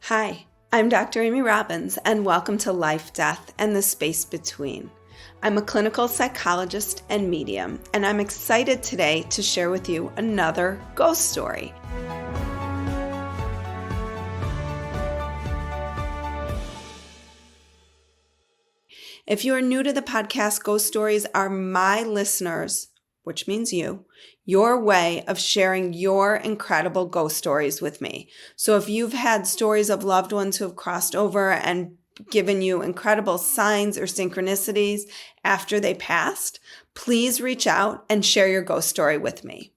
Hi, I'm Dr. Amy Robbins, and welcome to Life, Death, and the Space Between. I'm a clinical psychologist and medium, and I'm excited today to share with you another ghost story. If you are new to the podcast, ghost stories are my listeners, which means your way of sharing your incredible ghost stories with me. So if you've had stories of loved ones who have crossed over and given you incredible signs or synchronicities after they passed, please reach out and share your ghost story with me.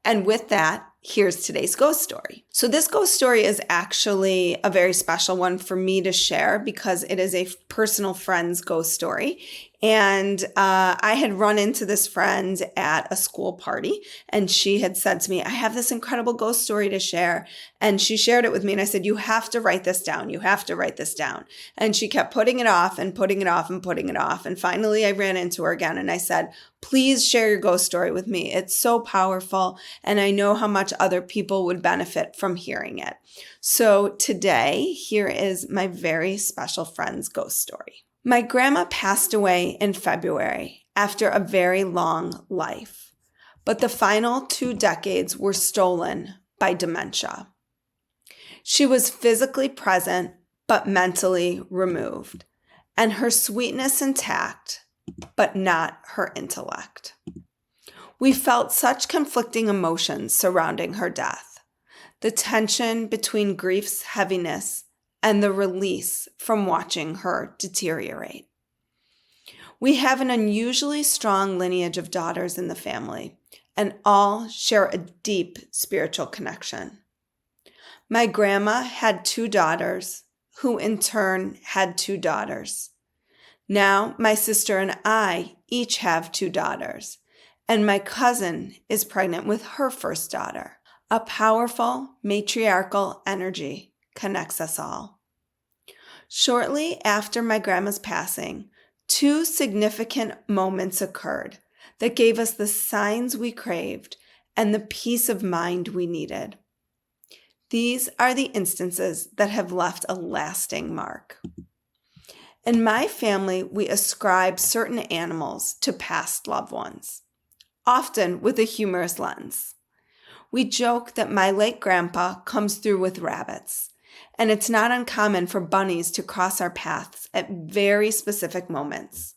And with that, here's today's ghost story. So this ghost story is actually a very special one for me to share because it is a personal friend's ghost story. And I had run into this friend at a school party, and she had said to me, I have this incredible ghost story to share. And she shared it with me, and I said, you have to write this down. You have to write this down. And she kept putting it off and putting it off and putting it off. And finally, I ran into her again, and I said, please share your ghost story with me. It's so powerful, and I know how much other people would benefit from hearing it. So today, here is my very special friend's ghost story. My grandma passed away in February after a very long life, but the final 2 decades were stolen by dementia. She was physically present, but mentally removed, and her sweetness intact, but not her intellect. We felt such conflicting emotions surrounding her death, the tension between grief's heaviness and the release from watching her deteriorate. We have an unusually strong lineage of daughters in the family, and all share a deep spiritual connection. My grandma had 2 daughters, who in turn had 2 daughters. Now my sister and I each have 2 daughters, and my cousin is pregnant with her first daughter. A powerful matriarchal energy connects us all. Shortly after my grandma's passing, 2 significant moments occurred that gave us the signs we craved and the peace of mind we needed. These are the instances that have left a lasting mark. In my family, we ascribe certain animals to past loved ones, often with a humorous lens. We joke that my late grandpa comes through with rabbits, and it's not uncommon for bunnies to cross our paths at very specific moments.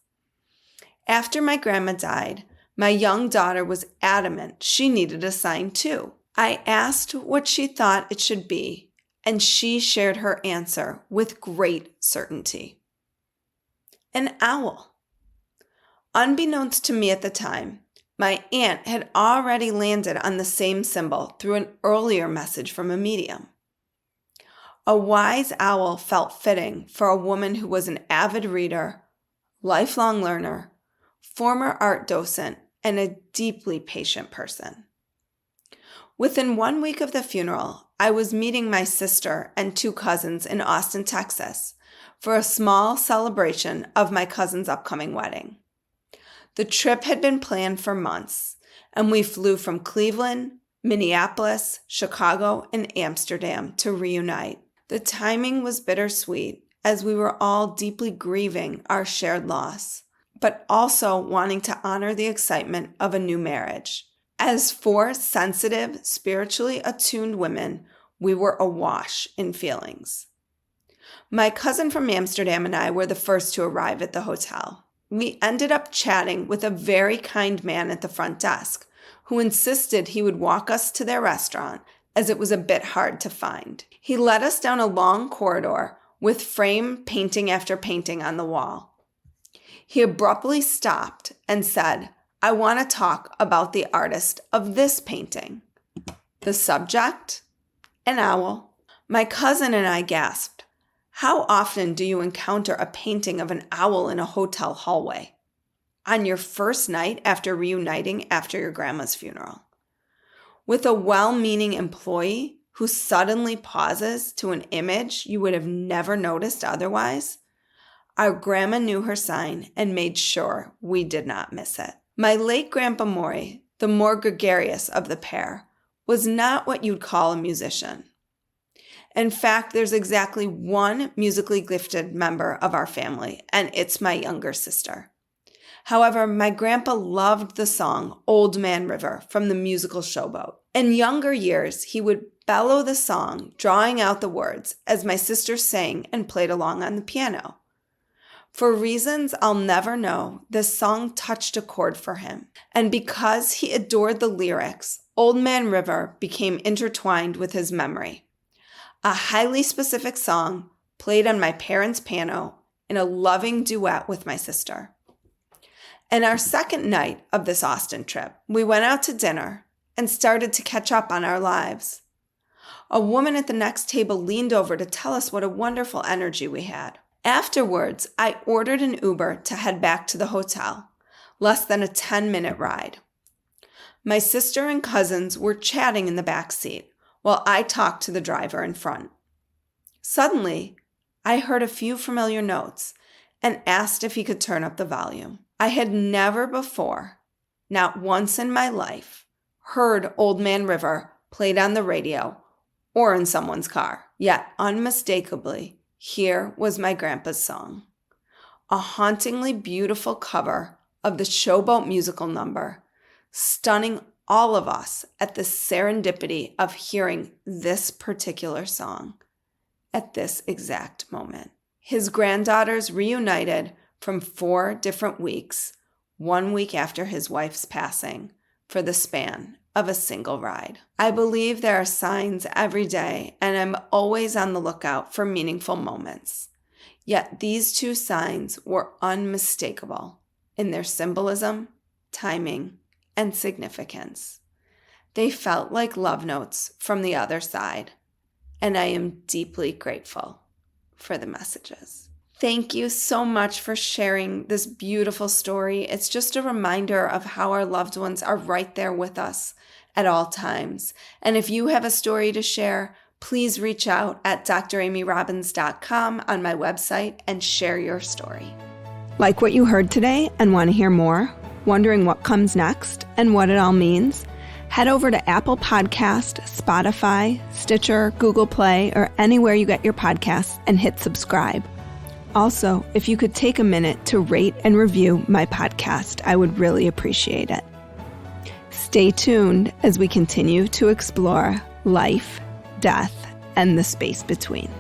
After my grandma died, my young daughter was adamant she needed a sign too. I asked what she thought it should be, and she shared her answer with great certainty. An owl. Unbeknownst to me at the time, my aunt had already landed on the same symbol through an earlier message from a medium. A wise owl felt fitting for a woman who was an avid reader, lifelong learner, former art docent, and a deeply patient person. Within 1 week of the funeral, I was meeting my sister and 2 cousins in Austin, Texas, for a small celebration of my cousin's upcoming wedding. The trip had been planned for months, and we flew from Cleveland, Minneapolis, Chicago, and Amsterdam to reunite. The timing was bittersweet as we were all deeply grieving our shared loss, but also wanting to honor the excitement of a new marriage. As 4 sensitive, spiritually attuned women, we were awash in feelings. My cousin from Amsterdam and I were the first to arrive at the hotel. We ended up chatting with a very kind man at the front desk who insisted he would walk us to their restaurant as it was a bit hard to find. He led us down a long corridor with frame painting after painting on the wall. He abruptly stopped and said, I want to talk about the artist of this painting. The subject? An owl. My cousin and I gasped. How often do you encounter a painting of an owl in a hotel hallway? On your first night after reuniting after your grandma's funeral? With a well-meaning employee who suddenly pauses to an image you would have never noticed otherwise? Our grandma knew her sign and made sure we did not miss it. My late Grandpa Maury, the more gregarious of the pair, was not what you'd call a musician. In fact, there's exactly one musically gifted member of our family, and it's my younger sister. However, my grandpa loved the song Old Man River from the musical Showboat. In younger years, he would bellow the song, drawing out the words as my sister sang and played along on the piano. For reasons I'll never know, this song touched a chord for him. And because he adored the lyrics, Old Man River became intertwined with his memory. A highly specific song played on my parents' piano in a loving duet with my sister. In our second night of this Austin trip, we went out to dinner and started to catch up on our lives. A woman at the next table leaned over to tell us what a wonderful energy we had. Afterwards, I ordered an Uber to head back to the hotel, less than a 10-minute ride. My sister and cousins were chatting in the back seat while I talked to the driver in front. Suddenly, I heard a few familiar notes and asked if he could turn up the volume. I had never before, not once in my life, heard Old Man River played on the radio or in someone's car. Yet, unmistakably, here was my grandpa's song. A hauntingly beautiful cover of the Showboat musical number, stunning all of us at the serendipity of hearing this particular song at this exact moment. His granddaughters reunited from 4 different weeks, 1 week after his wife's passing, for the span of a single ride. I believe there are signs every day, and I'm always on the lookout for meaningful moments. Yet these 2 signs were unmistakable in their symbolism, timing, and significance. They felt like love notes from the other side, and I am deeply grateful for the messages. Thank you so much for sharing this beautiful story. It's just a reminder of how our loved ones are right there with us at all times. And if you have a story to share, please reach out at dramyrobbins.com on my website and share your story. Like what you heard today and want to hear more? Wondering what comes next and what it all means? Head over to Apple Podcast, Spotify, Stitcher, Google Play, or anywhere you get your podcasts and hit subscribe. Also, if you could take a minute to rate and review my podcast, I would really appreciate it. Stay tuned as we continue to explore life, death, and the space between.